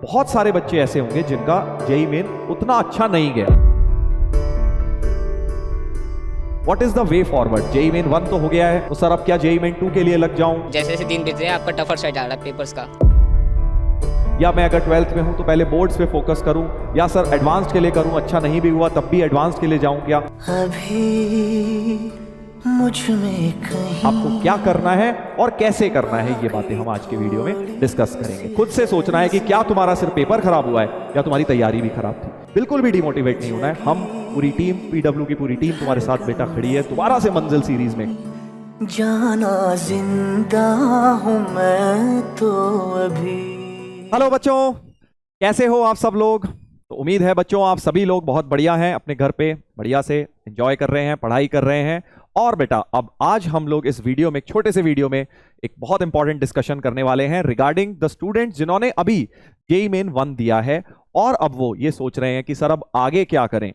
बहुत सारे बच्चे ऐसे होंगे जिनका जेईई मेन उतना अच्छा नहीं गया। What is the way forward? JEE main 1 तो हो गया है, तो सर अब क्या जेईई मेन 2 के लिए लग जाऊं? जैसे जैसे दिन बीत रहे हैं आपका टफर साइड आ रहा है पेपर्स का। या मैं अगर 12th में हूं तो पहले बोर्ड्स पे फोकस करूं, या सर एडवांस्ड के लिए करूं, अच्छा नहीं भी हुआ तब भी एडवांस्ड के लिए जाऊं क्या? अभी मुझ में कहीं आपको क्या करना है और कैसे करना है, ये बातें हम आज के वीडियो में डिस्कस करेंगे। खुद से सोचना है कि क्या तुम्हारा सिर्फ पेपर खराब हुआ है या तुम्हारी तैयारी भी खराब थी। बिल्कुल भी डिमोटिवेट नहीं होना है। हम पूरी टीम, पीडब्ल्यू की पूरी टीम तुम्हारे साथ बेटा खड़ी है दोबारा से मंजिल सीरीज में। जाना जिंदा हूं मैं तो अभी। हेलो बच्चों, कैसे हो आप सब लोग? तो उम्मीद है बच्चों आप सभी लोग बहुत बढ़िया हैं, अपने घर पे बढ़िया से एंजॉय कर रहे हैं, पढ़ाई कर रहे हैं। और बेटा अब आज हम लोग इस वीडियो में, एक छोटे से वीडियो में, एक बहुत इंपॉर्टेंट डिस्कशन करने वाले हैं रिगार्डिंग द स्टूडेंट्स जिन्होंने अभी जेईई मेन 1 दिया है और अब वो ये सोच रहे हैं कि सर अब आगे क्या करें।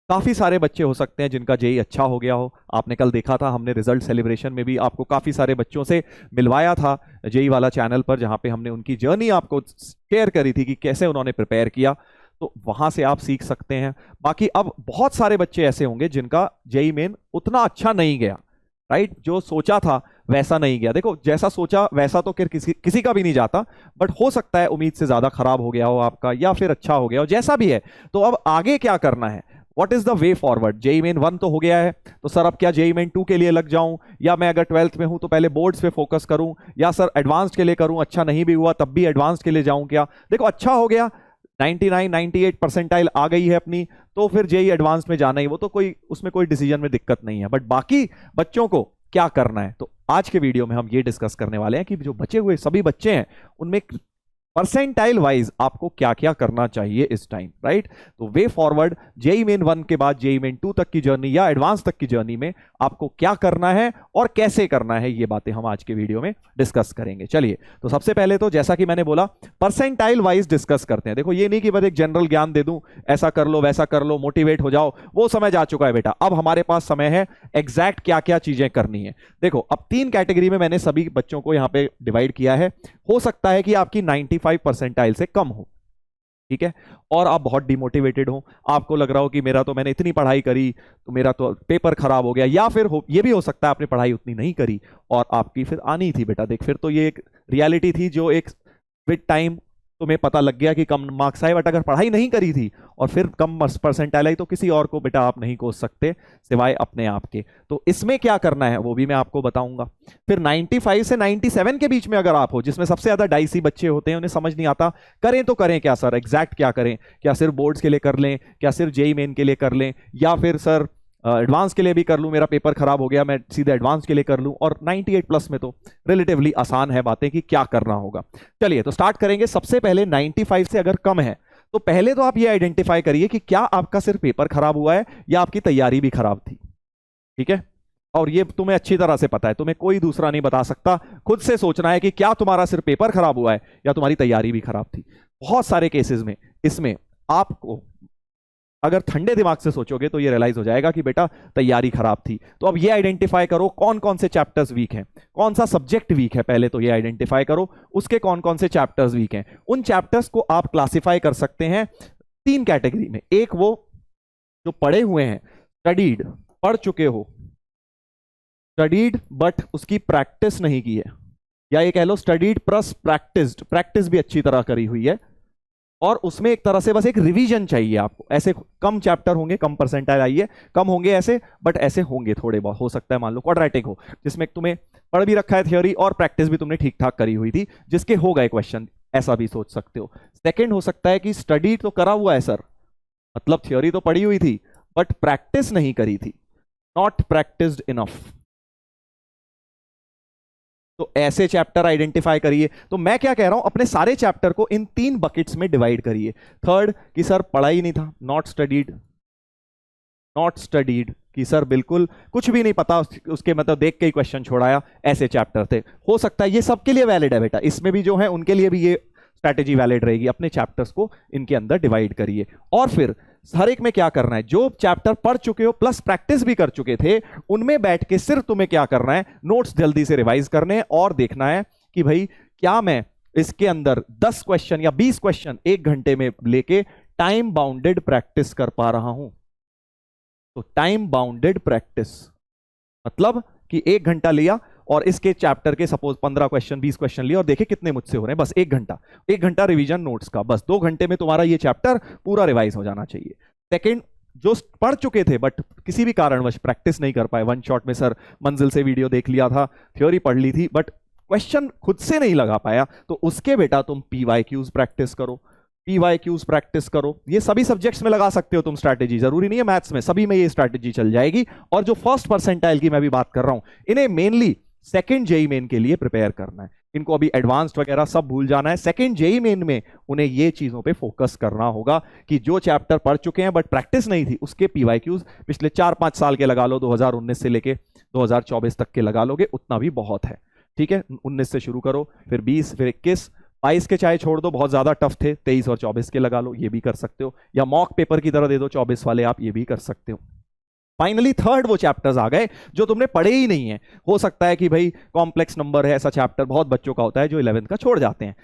काफी सारे बच्चे हो सकते हैं जिनका जेईई अच्छा हो गया हो। आपने कल देखा था, हमने रिजल्ट सेलिब्रेशन में भी आपको काफी सारे बच्चों से मिलवाया था जेईई वाला चैनल पर, जहां पे हमने उनकी जर्नी आपको शेयर करी थी कि कैसे उन्होंने प्रिपेयर किया। तो वहां से आप सीख सकते हैं। बाकी अब बहुत सारे बच्चे ऐसे होंगे जिनका जेईई मेन उतना अच्छा नहीं गया, राइट? जो सोचा था वैसा नहीं गया। देखो, जैसा सोचा वैसा तो किसी का भी नहीं जाता, बट हो सकता है उम्मीद से ज्यादा खराब हो गया हो आपका, या फिर अच्छा हो गया हो, जैसा भी है। तो अब आगे क्या करना है? What is the way forward? JEE main 1 तो हो गया है, तो सर अब क्या जेईई मेन 2 के लिए लग जाऊं? या मैं अगर 12th में हूं तो पहले बोर्ड्स पे फोकस करूं, या सर एडवांस्ड के लिए करूं, अच्छा नहीं भी हुआ तब भी एडवांस्ड के लिए जाऊं क्या? देखो, अच्छा हो गया, 99 98 परसेंटाइल आ गई है अपनी, तो फिर जेईई एडवांस में जाना ही, वो तो कोई उसमें कोई डिसीजन में दिक्कत नहीं है। बट बाकी बच्चों को क्या करना है, तो आज के वीडियो में हम ये डिस्कस करने वाले हैं कि जो बचे हुए सभी बच्चे हैं उनमें परसेंटाइल वाइज आपको क्या क्या करना चाहिए इस टाइम, राइट? तो वे फॉरवर्ड जेईई मेन 1 के बाद जेईई मेन 2 तक की जर्नी या एडवांस तक की जर्नी में आपको क्या करना है और कैसे करना है, ये बातें हम आज के वीडियो में डिस्कस करेंगे। चलिए, तो सबसे पहले तो जैसा कि मैंने बोला, परसेंटाइल वाइज डिस्कस करते हैं। देखो, ये नहीं कि बस एक जनरल ज्ञान दे दूं, ऐसा कर लो वैसा कर लो, मोटिवेट हो जाओ, वो समय जा चुका है बेटा। अब हमारे पास समय है एग्जैक्ट क्या क्या चीजें करनी है। देखो, अब 3 कैटेगरी में मैंने सभी बच्चों को यहां पे डिवाइड किया है। हो सकता है कि आपकी 95 परसेंटाइल से कम हो, ठीक है, और आप बहुत डिमोटिवेटेड हो, आपको लग रहा हो कि मेरा तो, मैंने इतनी पढ़ाई करी तो मेरा तो पेपर खराब हो गया, या फिर ये भी हो सकता है आपने पढ़ाई उतनी नहीं करी और आपकी फिर आनी थी बेटा। देख, फिर तो ये एक रियलिटी थी जो एक विद टाइम तुम्हें पता लग गया कि कम मार्क्स आए, बट अगर पढ़ाई नहीं करी थी और फिर कम परसेंटाइल आई तो किसी और को बेटा आप नहीं कोस सकते सिवाय अपने आप के। तो इसमें क्या करना है वो भी मैं आपको बताऊंगा। फिर 95 से 97 के बीच में अगर आप हो, जिसमें सबसे ज्यादा डाइसी बच्चे होते हैं, उन्हें समझ नहीं आता करें तो करें क्या सर, एग्जैक्ट क्या करें, क्या सिर्फ बोर्ड्स के लिए कर लें, क्या सिर्फ जेईई मेन के लिए कर लें, या फिर सर एडवांस के लिए भी कर लूं, मेरा पेपर खराब हो गया मैं सीधे एडवांस के लिए कर लूं। और 98 प्लस में तो रिलेटिवली आसान है बातें कि क्या करना होगा। चलिए, तो स्टार्ट करेंगे। सबसे पहले 95 से अगर कम है तो पहले तो आप ये आइडेंटिफाई करिए कि क्या आपका सिर्फ पेपर खराब हुआ है या आपकी तैयारी भी खराब थी, ठीक है? और ये तुम्हें अच्छी तरह से पता है, तुम्हें कोई दूसरा नहीं बता सकता। खुद से सोचना है कि क्या तुम्हारा सिर्फ पेपर खराब हुआ है या तुम्हारी तैयारी भी खराब थी। बहुत सारे केसेस में इसमें आपको अगर ठंडे दिमाग से सोचोगे तो ये रियलाइज हो जाएगा कि बेटा तैयारी खराब थी। तो अब ये आइडेंटिफाई करो कौन कौन से चैप्टर्स वीक हैं, कौन सा सब्जेक्ट वीक है, पहले तो ये आइडेंटिफाई करो, उसके कौन कौन से चैप्टर्स वीक हैं। उन चैप्टर्स को आप क्लासिफाई कर सकते हैं 3 कैटेगरी में। एक वो जो पढ़े हुए हैं, स्टडीड, पढ़ चुके हो, स्टडीड बट उसकी प्रैक्टिस नहीं की है, या ये कह लो स्टडीड प्लस प्रैक्टिस्ड, प्रैक्टिस भी अच्छी तरह करी हुई है और उसमें एक तरह से बस एक रिवीजन चाहिए आपको। ऐसे कम चैप्टर होंगे, कम परसेंटाइल आई है, कम होंगे ऐसे, बट ऐसे होंगे थोड़े बहुत। हो सकता है मान लो क्वाड्रेटिक हो, जिसमें तुम्हें पढ़ भी रखा है थ्योरी और प्रैक्टिस भी तुमने ठीक ठाक करी हुई थी, जिसके हो गए क्वेश्चन, ऐसा भी सोच सकते हो। सेकंड हो सकता है कि स्टडी तो करा हुआ है सर, मतलब थ्योरी तो पढ़ी हुई थी बट प्रैक्टिस नहीं करी थी, नॉट प्रैक्टिस्ड इनफ। तो ऐसे चैप्टर आइडेंटिफाई करिए। तो मैं क्या कह रहा हूं, अपने सारे चैप्टर को इन 3 बकेट्स में डिवाइड करिए। थर्ड कि सर पढ़ा ही नहीं था, नॉट स्टडीड, नॉट स्टडीड कि सर बिल्कुल कुछ भी नहीं पता, उसके मतलब देख के ही क्वेश्चन छोड़ाया, ऐसे चैप्टर थे। हो सकता है ये सबके लिए वैलिड है बेटा, इसमें भी जो है उनके लिए भी ये स्ट्रैटेजी वैलिड रहेगी। अपने चैप्टर्स को इनके अंदर डिवाइड करिए और फिर हर एक में क्या करना है, जो चैप्टर पढ़ चुके हो प्लस प्रैक्टिस भी कर चुके थे, उनमें बैठ के सिर्फ तुम्हें क्या करना है, नोट्स जल्दी से रिवाइज करने हैं और देखना है कि भाई क्या मैं इसके अंदर 10 क्वेश्चन या 20 क्वेश्चन 1 घंटे में लेके टाइम बाउंडेड प्रैक्टिस कर पा रहा हूं। तो टाइम बाउंडेड प्रैक्टिस मतलब कि 1 घंटा लिया और इसके चैप्टर के सपोज 15 क्वेश्चन 20 क्वेश्चन लिए और देखे कितने मुझसे हो रहे हैं, बस 1 घंटा रिवीजन नोट्स का, बस 2 घंटे में तुम्हारा ये चैप्टर पूरा रिवाइज हो जाना चाहिए। सेकंड, जो पढ़ चुके थे बट किसी भी कारणवश प्रैक्टिस नहीं कर पाए, वन शॉट में सर मंजिल से वीडियो देख लिया था, थ्योरी पढ़ ली थी बट क्वेश्चन खुद से नहीं लगा पाया, तो उसके बेटा तुम पीवाईक्यूज प्रैक्टिस करो, पीवाईक्यूज प्रैक्टिस करो। ये सभी सब्जेक्ट्स में लगा सकते हो तुम स्ट्रैटेजी, जरूरी नहीं है मैथ्स में, सभी में ये स्ट्रैटेजी चल जाएगी। और जो फर्स्ट परसेंटाइल की मैं भी बात कर रहा हूं, इन्हें मेनली सेकंड जेई मेन के लिए प्रिपेयर करना है, इनको अभी एडवांस्ड वगैरह सब भूल जाना है। सेकंड जेई मेन में उन्हें ये चीजों पे फोकस करना होगा कि जो चैप्टर पढ़ चुके हैं बट प्रैक्टिस नहीं थी, उसके पीवाईक्यूज पिछले 4-5 साल के लगा लो, 2019 से लेके 2024 तक के लगा लोगे, उतना भी बहुत है। ठीक है, 19 से शुरू करो, फिर 20, फिर 21, 22 के चाहे छोड़ दो, बहुत ज्यादा टफ थे, 23 और 24 के लगा लो, ये भी कर सकते हो, या मॉक पेपर की तरह दे दो 24 वाले, आप ये भी कर सकते हो। फाइनली थर्ड वो चैप्टर्स आ गए जो तुमने पढ़े ही नहीं है। हो सकता है कि भाई कॉम्प्लेक्स नंबर है, ऐसा चैप्टर बहुत बच्चों का होता है जो 11th का छोड़ जाते हैं,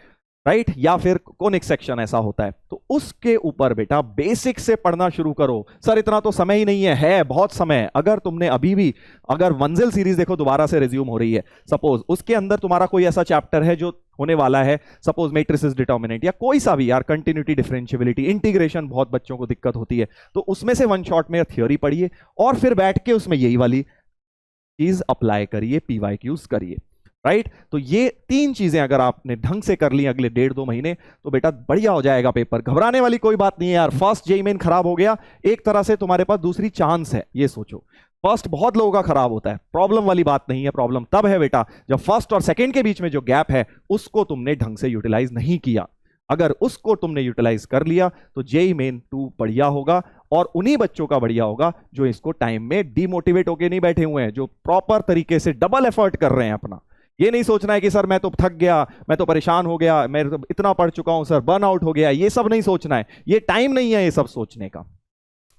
राइट, या फिर कोनिक सेक्शन ऐसा होता है, तो उसके ऊपर बेटा बेसिक से पढ़ना शुरू करो। सर इतना तो समय ही नहीं है बहुत समय। अगर तुमने अभी भी, अगर मंजिल सीरीज देखो दोबारा से रिज्यूम हो रही है, सपोज उसके अंदर तुम्हारा कोई ऐसा चैप्टर है जो होने वाला है, सपोज मैट्रिसेस डिटर्मिनेंट या कोई सा भी यार, कंटिन्यूटी, डिफरेंशियबिलिटी, इंटीग्रेशन बहुत बच्चों को दिक्कत होती है, तो उसमें से वन शॉट में थ्योरी पढ़िए और फिर बैठ के उसमें यही वाली चीज अप्लाई करिए, पीवाईक्यूज करिए, राइट। तो ये 3 चीजें अगर आपने ढंग से कर ली अगले 1.5-2 महीने, तो बेटा बढ़िया हो जाएगा पेपर। घबराने वाली कोई बात नहीं है यार, फर्स्ट जेईई मेन खराब हो गया, एक तरह से तुम्हारे पास दूसरी चांस है, ये सोचो। फर्स्ट बहुत लोगों का खराब होता है, प्रॉब्लम वाली बात नहीं है, प्रॉब्लम तब है बेटा जब फर्स्ट और सेकंड के बीच में जो गैप है उसको तुमने ढंग से यूटिलाइज नहीं किया। अगर उसको तुमने यूटिलाइज कर लिया तो जेईई मेन 2 बढ़िया होगा, और उन्हीं बच्चों का बढ़िया होगा जो इसको टाइम में डीमोटिवेट होके नहीं बैठे हुए हैं, जो प्रॉपर तरीके से डबल एफर्ट कर रहे हैं अपना। ये नहीं सोचना है कि सर मैं तो थक गया, मैं तो परेशान हो गया, मैं तो इतना पढ़ चुका हूं सर, बर्न आउट हो गया, ये सब नहीं सोचना है। ये टाइम नहीं है ये सब सोचने का,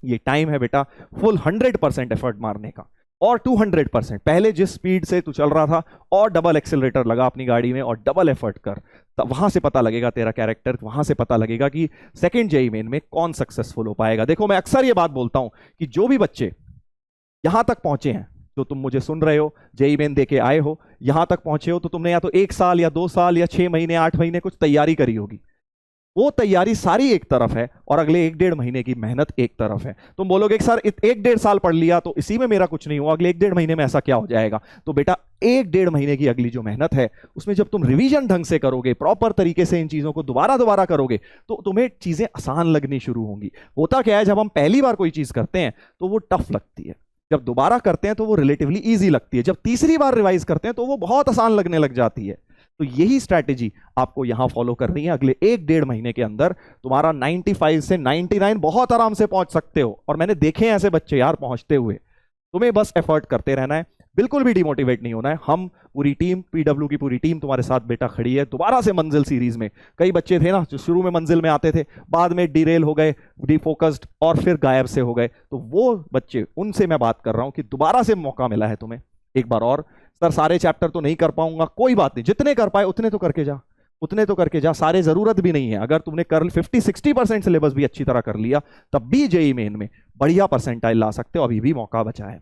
ये टाइम है बेटा फुल 100% एफर्ट मारने का, और 200%। पहले जिस स्पीड से तू चल रहा था और डबल एक्सेलरेटर लगा अपनी गाड़ी में और डबल एफर्ट कर, तब वहां से पता लगेगा तेरा कैरेक्टर, वहां से पता लगेगा कि सेकंड जेईई मेन में कौन सक्सेसफुल हो पाएगा। देखो मैं अक्सर ये बात बोलता हूं कि जो भी बच्चे यहां तक पहुंचे हैं, जो तुम मुझे सुन रहे हो, जेईई मेन देके आए हो, यहां तक पहुंचे हो, तो तुमने या तो 1 साल या 2 साल या 6 महीने 8 महीने कुछ तैयारी करी होगी। वो तैयारी सारी एक तरफ है और अगले 1-1.5 महीने की मेहनत एक तरफ है। तुम बोलोगे कि सर 1-1.5 साल पढ़ लिया तो इसी में मेरा कुछ नहीं हुआ, अगले 1-1.5 महीने में ऐसा क्या हो जाएगा। तो बेटा 1-1.5 महीने की अगली जो मेहनत है उसमें जब तुम रिवीजन ढंग से करोगे, प्रॉपर तरीके से इन चीजों को दोबारा करोगे, तो तुम्हें चीजें आसान लगनी शुरू होंगी। होता क्या है, जब हम पहली बार कोई चीज करते हैं तो वो टफ लगती है, जब दोबारा करते हैं तो वो रिलेटिवली इजी लगती है, जब तीसरी बार रिवाइज करते हैं तो वो बहुत आसान लगने लग जाती है। तो यही स्ट्रैटेजी आपको यहां फॉलो करनी है। अगले 1-1.5 महीने के अंदर तुम्हारा 95 से 99 बहुत आराम से पहुंच सकते हो, और मैंने देखे हैं ऐसे बच्चे यार पहुंचते हुए। तुम्हें बस एफर्ट करते रहना है, बिल्कुल भी डिमोटिवेट नहीं होना है। हम पूरी टीम, पीडब्ल्यू की पूरी टीम तुम्हारे साथ बेटा खड़ी है। दोबारा से मंजिल सीरीज में कई बच्चे थे ना जो शुरू में मंजिल में आते थे, बाद में डिरेल हो गए, डिफोकस्ड, और फिर गायब से हो गए, तो वो बच्चे, उनसे मैं बात कर रहा हूं कि दोबारा से मौका मिला है तुम्हें एक बार और। सर सारे चैप्टर तो नहीं कर पाऊंगा, कोई बात नहीं, जितने कर पाए उतने तो करके जा, उतने तो करके जा, सारे जरूरत भी नहीं है। अगर तुमने कर 50-60% सिलेबस भी अच्छी तरह कर लिया, तब भी जेईई मेन में बढ़िया परसेंटाइल ला सकते हो, अभी भी मौका बचा है।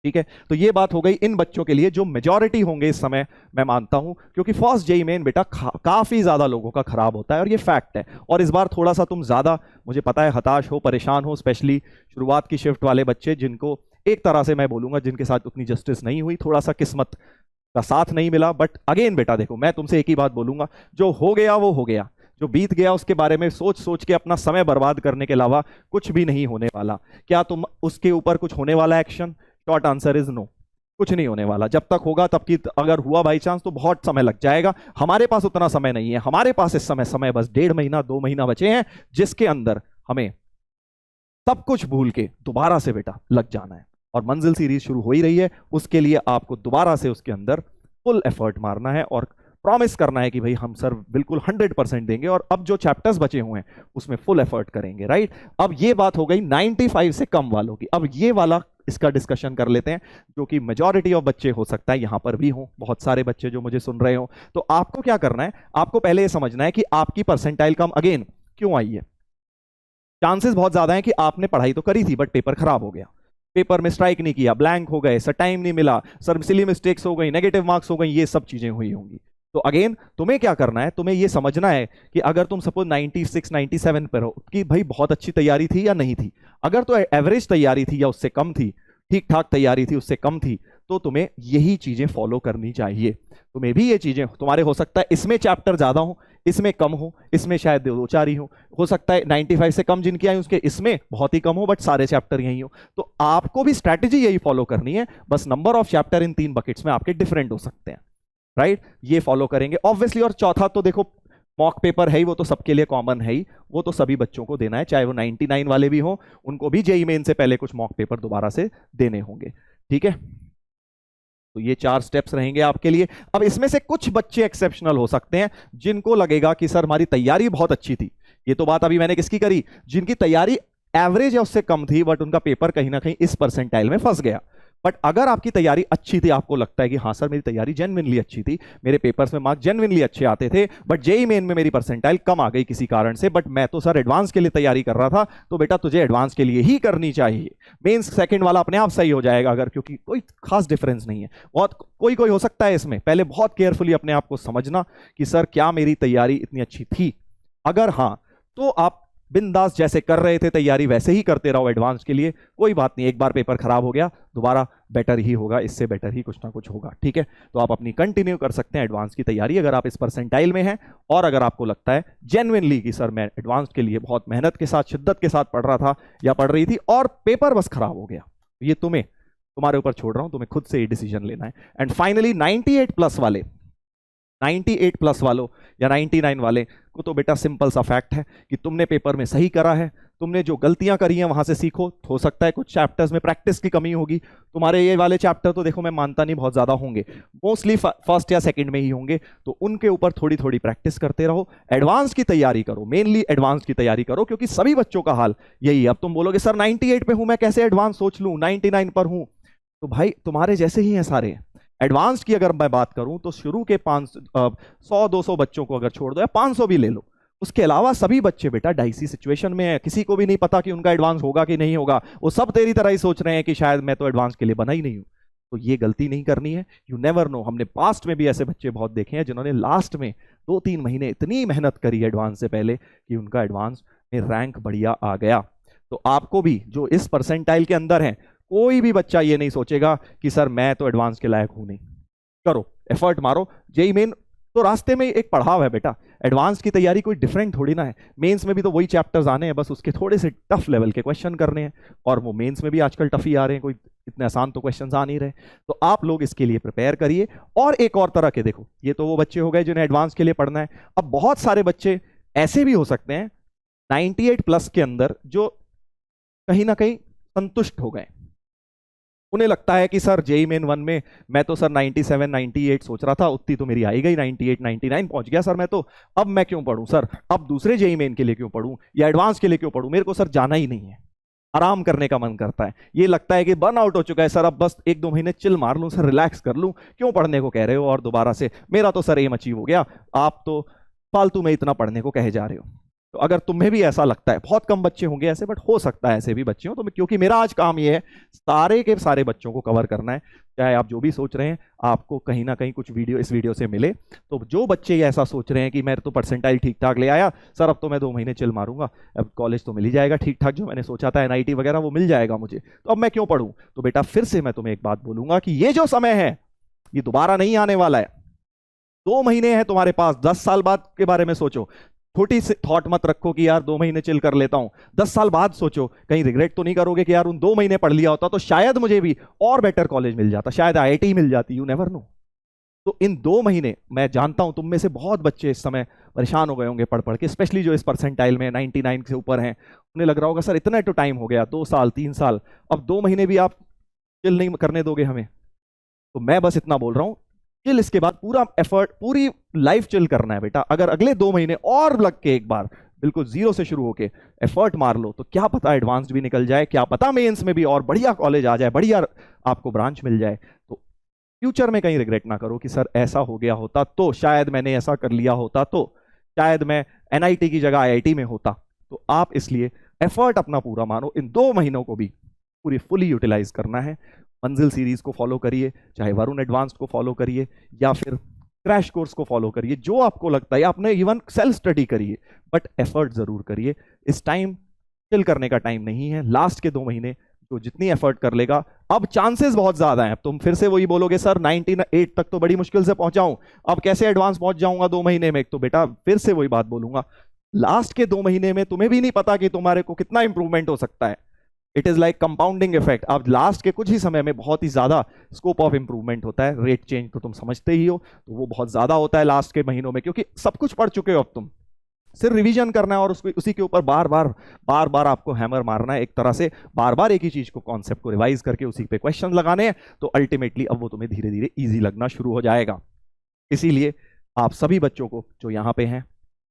ठीक है, तो ये बात हो गई इन बच्चों के लिए जो मेजॉरिटी होंगे इस समय, मैं मानता हूं, क्योंकि फर्स्ट जेईई मेन बेटा काफी ज्यादा लोगों का खराब होता है और ये फैक्ट है। और इस बार थोड़ा सा तुम ज्यादा, मुझे पता है, हताश हो, परेशान हो, स्पेशली शुरुआत की शिफ्ट वाले बच्चे, जिनको एक तरह से मैं बोलूंगा जिनके साथ उतनी जस्टिस नहीं हुई, थोड़ा सा किस्मत का साथ नहीं मिला। बट अगेन बेटा देखो, मैं तुमसे एक ही बात बोलूंगा, जो हो गया वो हो गया, जो बीत गया उसके बारे में सोच सोच के अपना समय बर्बाद करने के अलावा कुछ भी नहीं होने वाला। क्या तुम उसके ऊपर कुछ होने वाला action? Short answer is no, कुछ नहीं होने वाला। जब तक होगा तब की, अगर हुआ बाई चांस तो बहुत समय लग जाएगा। हमारे पास उतना समय नहीं है, हमारे पास इस समय बस 1.5 महीना 2 महीना बचे हैं, जिसके अंदर हमें सब कुछ भूल के दोबारा से बेटा लग जाना है। और मंजिल सीरीज शुरू हो ही रही है, उसके लिए आपको दोबारा से उसके अंदर फुल एफर्ट मारना है और प्रॉमिस करना है कि भाई हम सर बिल्कुल 100% देंगे और अब जो चैप्टर्स बचे हुए हैं उसमें फुल एफर्ट करेंगे, राइट। अब ये बात हो गई 95 से कम वालों की। अब ये वाला इसका डिस्कशन कर लेते हैं, जो कि मेजॉरिटी ऑफ बच्चे हो सकता है यहां पर भी हो, बहुत सारे बच्चे जो मुझे सुन रहे हो। तो आपको क्या करना है, आपको पहले ये समझना है कि आपकी परसेंटाइल कम अगेन क्यों आई है। चांसेस बहुत ज्यादा है कि आपने पढ़ाई तो करी थी बट पेपर खराब हो गया, पेपर में स्ट्राइक नहीं किया, ब्लैंक हो गए, सर टाइम नहीं मिला, सर सिली मिस्टेक्स हो गई, नेगेटिव मार्क्स हो गई, ये सब चीजें हुई होंगी। तो अगेन तुम्हें क्या करना है, तुम्हें ये समझना है कि अगर तुम सपोज 96 97 पर हो कि भाई बहुत अच्छी तैयारी थी या नहीं थी। अगर तो एवरेज तैयारी थी या उससे कम थी, ठीक ठाक तैयारी थी उससे कम थी, तो तुम्हें यही चीजें फॉलो करनी चाहिए। तुम्हें भी ये चीजें, तुम्हारे हो सकता है इसमें चैप्टर ज्यादा हो, इसमें कम हो, इसमें शायद दो चार ही हो सकता है 95 से कम जिनकी आई उसके इसमें बहुत ही कम हो बट सारे चैप्टर यही हो। तो आपको भी स्ट्रैटेजी यही फॉलो करनी है, बस number of chapter in 3 buckets में आपके डिफरेंट हो सकते हैं, राइट। ये फॉलो करेंगे ऑब्वियसली। और चौथा तो देखो मॉक पेपर है ही, वो तो सबके लिए कॉमन है ही, वो तो सभी बच्चों को देना है, चाहे वो 99 वाले भी हो, उनको भी जेईई मेन से पहले कुछ मॉक पेपर दोबारा से देने होंगे, ठीक है। तो ये 4 स्टेप्स रहेंगे आपके लिए। अब इसमें से कुछ बच्चे एक्सेप्शनल हो सकते हैं जिनको लगेगा कि सर हमारी तैयारी बहुत अच्छी थी। ये तो बात अभी मैंने किसकी करी, जिनकी तैयारी एवरेज या उससे कम थी बट उनका पेपर कहीं ना कहीं इस परसेंटाइल में फंस गया। बट अगर आपकी तैयारी अच्छी थी, आपको लगता है कि हाँ सर मेरी तैयारी जेन्युइनली अच्छी थी, मेरे पेपर्स में मार्क्स जेन्युइनली अच्छे आते थे, बट जेईई मेन में मेरी परसेंटाइल कम आ गई किसी कारण से, बट मैं तो सर एडवांस के लिए तैयारी कर रहा था, तो बेटा तुझे एडवांस के लिए ही करनी चाहिए। मेंस सेकंड वाला अपने आप सही हो जाएगा अगर, क्योंकि कोई खास डिफरेंस नहीं है। बहुत कोई कोई हो सकता है इसमें, पहले बहुत केयरफुली अपने आप को समझना कि सर क्या मेरी तैयारी इतनी अच्छी थी। अगर हाँ, तो आप बिंदास जैसे कर रहे थे तैयारी वैसे ही करते रहो एडवांस के लिए, कोई बात नहीं। एक बार पेपर खराब हो गया, दोबारा बेटर ही होगा, इससे बेटर ही कुछ ना कुछ होगा, ठीक है। तो आप अपनी कंटिन्यू कर सकते हैं एडवांस की तैयारी अगर आप इस परसेंटाइल में हैं, और अगर आपको लगता है जेन्युइनली कि सर मैं एडवांस के लिए बहुत मेहनत के साथ, शिद्दत के साथ पढ़ रहा था या पढ़ रही थी और पेपर बस खराब हो गया, ये तुम्हारे ऊपर छोड़ रहा हूं, तुम्हें खुद से ये डिसीजन लेना है। एंड फाइनली 98 प्लस वाले, 98 प्लस वालों या 99 वाले को तो बेटा सिंपल सा फैक्ट है कि तुमने पेपर में सही करा है, तुमने जो गलतियां करी हैं वहां से सीखो। हो सकता है कुछ चैप्टर्स में प्रैक्टिस की कमी होगी, तुम्हारे ये वाले चैप्टर तो देखो मैं मानता नहीं बहुत ज्यादा होंगे, मोस्टली फर्स्ट या सेकंड में ही होंगे, तो उनके ऊपर थोड़ी थोड़ी प्रैक्टिस करते रहो। एडवांस की तैयारी करो, मेनली एडवांस की तैयारी करो, क्योंकि सभी बच्चों का हाल यही है। अब तुम बोलोगे सर 98 पे हूं मैं, कैसे एडवांस सोच लूं, 99 पर हूं, तो भाई तुम्हारे जैसे ही हैं सारे। एडवांस की अगर मैं बात करूं तो शुरू के 100-200 बच्चों को अगर छोड़ दो या 500 भी ले लो, उसके अलावा सभी बच्चे बेटा डाइसी सिचुएशन में है, किसी को भी नहीं पता कि उनका एडवांस होगा कि नहीं होगा। वो सब तेरी तरह ही सोच रहे हैं कि शायद मैं तो एडवांस के लिए बना ही नहीं हूं। तो ये गलती नहीं करनी है, यू नेवर नो। हमने पास्ट में भी ऐसे बच्चे बहुत देखे हैं जिन्होंने लास्ट में 2-3 महीने इतनी मेहनत करी एडवांस से पहले कि उनका एडवांस में रैंक बढ़िया आ गया। तो आपको भी जो इस परसेंटाइल के अंदर है, कोई भी बच्चा ये नहीं सोचेगा कि सर मैं तो एडवांस के लायक हूं नहीं। करो, एफर्ट मारो। जेईई मेन तो रास्ते में एक पढ़ाव है बेटा, एडवांस की तैयारी कोई डिफरेंट थोड़ी ना है। मेंस में भी तो वही चैप्टर्स आने हैं, बस उसके थोड़े से टफ लेवल के क्वेश्चन करने हैं, और वो मेंस में भी आजकल टफ ही आ रहे हैं, कोई इतने आसान तो क्वेश्चंस आ नहीं रहे। तो आप लोग इसके लिए प्रिपेयर करिए। और एक और तरह के, देखो ये तो वो बच्चे हो गए जिन्हें एडवांस के लिए पढ़ना है। अब बहुत सारे बच्चे ऐसे भी हो सकते हैं 98 प्लस के अंदर जो कहीं ना कहीं संतुष्ट हो गए, उन्हें लगता है कि सर जेईई मेन 1 में मैं तो सर 97 98 सोच रहा था, उतनी तो मेरी आई गई, 98 99 पहुंच गया सर मैं तो, अब मैं क्यों पढ़ूं सर, अब दूसरे जेईई मेन के लिए क्यों पढ़ूं या एडवांस के लिए क्यों पढ़ूं, मेरे को सर जाना ही नहीं है, आराम करने का मन करता है। ये लगता है कि बर्न आउट हो चुका है सर, अब बस 1-2 महीने चिल मार लूं सर, रिलैक्स कर लूं, क्यों पढ़ने को कह रहे हो और दोबारा से, मेरा तो सर एम अचीव हो गया, आप तो फालतू में इतना पढ़ने को कहे जा रहे हो। तो अगर तुम्हें भी ऐसा लगता है, बहुत कम बच्चे होंगे ऐसे, बट हो सकता है ऐसे भी बच्चे हो, तो क्योंकि मेरा आज काम ये है सारे के सारे बच्चों को कवर करना है, चाहे आप जो भी सोच रहे हैं आपको कहीं ना कहीं कुछ वीडियो इस वीडियो से मिले। तो जो बच्चे ये ऐसा सोच रहे हैं कि मैं तो परसेंटाइल ठीक ठाक ले आया सर, अब तो मैं 2 महीने चिल मारूंगा, अब कॉलेज तो मिल ही जाएगा ठीक ठाक, जो मैंने सोचा था एनआईटी वगैरह वो मिल जाएगा मुझे, तो अब मैं क्यों पढ़ूं। तो बेटा फिर से मैं तुम्हें एक बात बोलूंगा कि ये जो समय है ये दोबारा नहीं आने वाला है। 2 महीने हैं तुम्हारे पास, 10 साल बाद के बारे में सोचो। छोटी सी थॉट मत रखो कि यार 2 महीने चिल कर लेता हूं, 10 साल बाद सोचो, कहीं रिग्रेट तो नहीं करोगे कि यार उन 2 महीने पढ़ लिया होता तो शायद मुझे भी और बेटर कॉलेज मिल जाता, शायद आईआईटी मिल जाती, यू नेवर नो। तो इन 2 महीने, मैं जानता हूं तुम में से बहुत बच्चे इस समय परेशान हो गए होंगे पढ़ पढ़ के, स्पेशली जो इस परसेंटाइल में 99 से ऊपर हैं, उन्हें लग रहा होगा सर इतना तो टाइम हो गया, 2 साल 3 साल, अब 2 महीने भी आप चिल नहीं करने दोगे हमें। तो मैं बस इतना बोल रहा हूं, चिल इसके बाद पूरा एफर्ट, पूरी लाइफ चिल करना है बेटा। अगर अगले 2 महीने और लग के एक बार बिल्कुल जीरो से शुरू होके एफर्ट मार लो तो क्या पता एडवांस्ड भी निकल जाए, क्या पता मेंस में भी और बढ़िया कॉलेज आ जाए, बढ़िया आपको ब्रांच मिल जाए। तो फ्यूचर में कहीं रिग्रेट ना करो कि सर ऐसा हो गया होता तो, शायद मैंने ऐसा कर लिया होता तो, शायद मैं एनआईटी की जगह आईआईटी में होता। तो आप इसलिए एफर्ट अपना पूरा मानो, इन 2 महीनों को भी पूरी फुली यूटिलाइज करना है। मंजिल सीरीज को फॉलो करिए, चाहे वरुण एडवांस्ड को फॉलो करिए या फिर क्रैश कोर्स को फॉलो करिए, जो आपको लगता है, आपने इवन सेल्फ स्टडी करिए, बट एफर्ट जरूर करिए। इस टाइम चिल करने का टाइम नहीं है। लास्ट के 2 महीने तो जितनी एफर्ट कर लेगा, अब चांसेस बहुत ज्यादा हैं। तुम फिर से वही बोलोगे सर 98 तक तो बड़ी मुश्किल से पहुंचाऊं, अब कैसे एडवांस पहुंच जाऊंगा 2 महीने में? तो बेटा फिर से वही बात बोलूंगा, लास्ट के 2 महीने में तुम्हें भी नहीं पता कि तुम्हारे को कितना इंप्रूवमेंट हो सकता है। It is like compounding effect. अब लास्ट के कुछ ही समय में बहुत ही ज्यादा स्कोप ऑफ इंप्रूवमेंट होता है। रेट चेंज तो तुम समझते ही हो, तो वो बहुत ज्यादा होता है लास्ट के महीनों में, क्योंकि सब कुछ पढ़ चुके हो अब तुम, सिर्फ रिवीजन करना है और उसको उसी के ऊपर बार बार आपको हैमर मारना है। एक तरह से बार बार एक ही चीज को, कॉन्सेप्ट को रिवाइज करके उसी पे क्वेश्चन लगाने हैं। तो अल्टीमेटली अब वो तुम्हें धीरे धीरे इजी लगना शुरू हो जाएगा। इसीलिए आप सभी बच्चों को जो यहाँ पे हैं,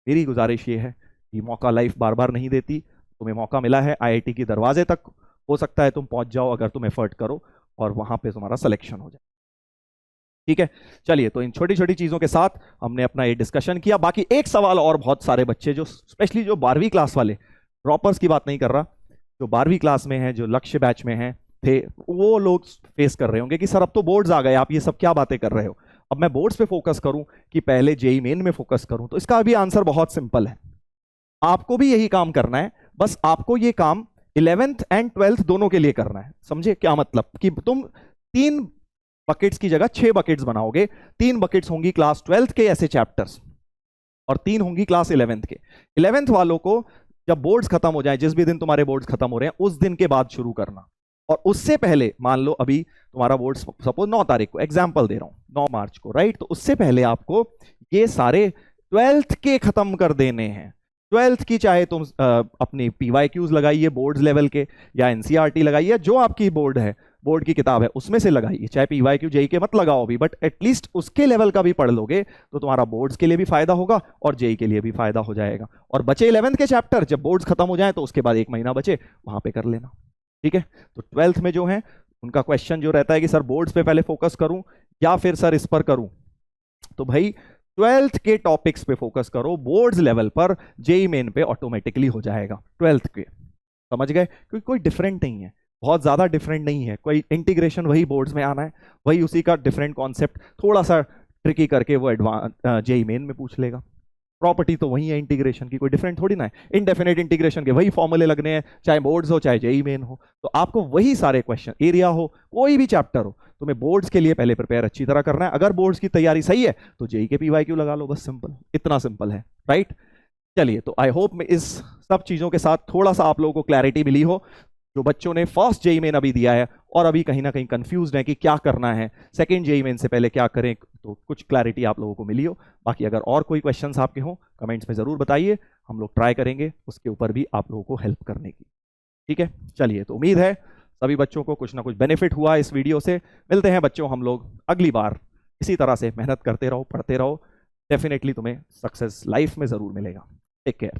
मेरी गुजारिश ये है कि मौका लाइफ बार बार नहीं देती। तुम्हें मौका मिला है, आईआईटी के दरवाजे तक हो सकता है तुम पहुंच जाओ अगर तुम एफर्ट करो और वहां पे तुम्हारा सिलेक्शन हो जाए। ठीक है, चलिए, तो इन छोटी छोटी चीजों के साथ हमने अपना ये डिस्कशन किया। बाकी एक सवाल और बहुत सारे बच्चे जो स्पेशली जो 12वीं क्लास वाले, ड्रॉपर्स की बात नहीं कर रहा, जो 12वीं क्लास में हैं, जो लक्ष्य बैच में हैं थे, वो लोग फेस कर रहे होंगे कि सर अब तो बोर्ड्स आ गए, आप ये सब क्या बातें कर रहे हो, अब मैं बोर्ड्स पे फोकस करूं कि पहले जेईई मेन में फोकस करूं? तो इसका अभी आंसर बहुत सिंपल है, आपको भी यही काम करना है। बस आपको ये काम 11th एंड 12th दोनों के लिए करना है। समझे क्या मतलब? कि तुम 3 बकेट्स की जगह 6 बकेट्स बनाओगे। 3 बकेट्स होंगी क्लास 12th के ऐसे चैप्टर्स और 3 होंगी क्लास 11th के। 11th वालों को जब बोर्ड्स खत्म हो जाए, जिस भी दिन तुम्हारे बोर्ड्स खत्म हो रहे हैं उस दिन के बाद शुरू करना। और उससे पहले, मान लो अभी तुम्हारा बोर्ड सपोज 9 तारीख को, एग्जाम्पल दे रहा हूं, 9 मार्च को, राइट? तो उससे पहले आपको ये सारे 12th के खत्म कर देने हैं। 12th की चाहे तुम अपनी PYQs लगाइए बोर्ड्स लेवल के, या NCERT लगाइए, जो आपकी बोर्ड है, बोर्ड की किताब है उसमें से लगाइए। चाहे PYQ जेई के मत लगाओ भी, बट एटलीस्ट उसके लेवल का भी पढ़ लोगे तो तुम्हारा बोर्ड्स के लिए भी फायदा होगा और जेई के लिए भी फायदा हो जाएगा। और बचे 11th के चैप्टर, जब बोर्ड्स खत्म हो जाए तो उसके बाद 1 महीना बचे, वहां पे कर लेना। ठीक है, तो 12th में जो है उनका क्वेश्चन जो रहता है कि सर बोर्ड्स पे पहले फोकस करूं या फिर सर इस पर करूं, तो भाई 12th के टॉपिक्स पे फोकस करो। बोर्ड्स लेवल पर जेईई मेन पे ऑटोमेटिकली हो जाएगा 12th के। समझ गए? क्योंकि कोई डिफरेंट नहीं है, बहुत ज्यादा डिफरेंट नहीं है। कोई इंटीग्रेशन वही बोर्ड्स में आना है, वही उसी का डिफरेंट कॉन्सेप्ट थोड़ा सा ट्रिकी करके वो एडवांस जेईई मेन में पूछ लेगा। प्रॉपर्टी तो वही है इंटीग्रेशन की, कोई डिफरेंट थोड़ी ना है। इनडेफिनेट इंटीग्रेशन के वही फॉर्मूले लगने हैं, चाहे बोर्ड्स हो चाहे जेईई मेन हो। तो आपको वही सारे क्वेश्चन, एरिया हो, कोई भी चैप्टर हो, तुम्हें बोर्ड्स के लिए पहले प्रिपेयर अच्छी तरह करना है। अगर बोर्ड्स की तैयारी सही है तो जेईई के PYQ लगा लो, बस सिंपल, इतना सिंपल है, राइट? चलिए, तो आई होप में इस सब चीजों के साथ थोड़ा सा आप लोगों को क्लैरिटी मिली हो। जो बच्चों ने फर्स्ट जेईई मेन अभी दिया है और अभी कहीं ना कहीं कंफ्यूज्ड है कि क्या करना है, सेकंड जेईई मेन से पहले क्या करें, तो कुछ क्लैरिटी आप लोगों को मिली हो। बाकी अगर और कोई क्वेश्चंस आपके हो कमेंट्स में जरूर बताइए, हम लोग ट्राई करेंगे उसके ऊपर भी आप लोगों को हेल्प करने की। ठीक है, चलिए, तो उम्मीद है सभी बच्चों को कुछ ना कुछ बेनिफिट हुआ इस वीडियो से। मिलते हैं बच्चों हम लोग अगली बार। इसी तरह से मेहनत करते रहो, पढ़ते रहो, डेफिनेटली तुम्हें सक्सेस लाइफ में जरूर मिलेगा। Take care.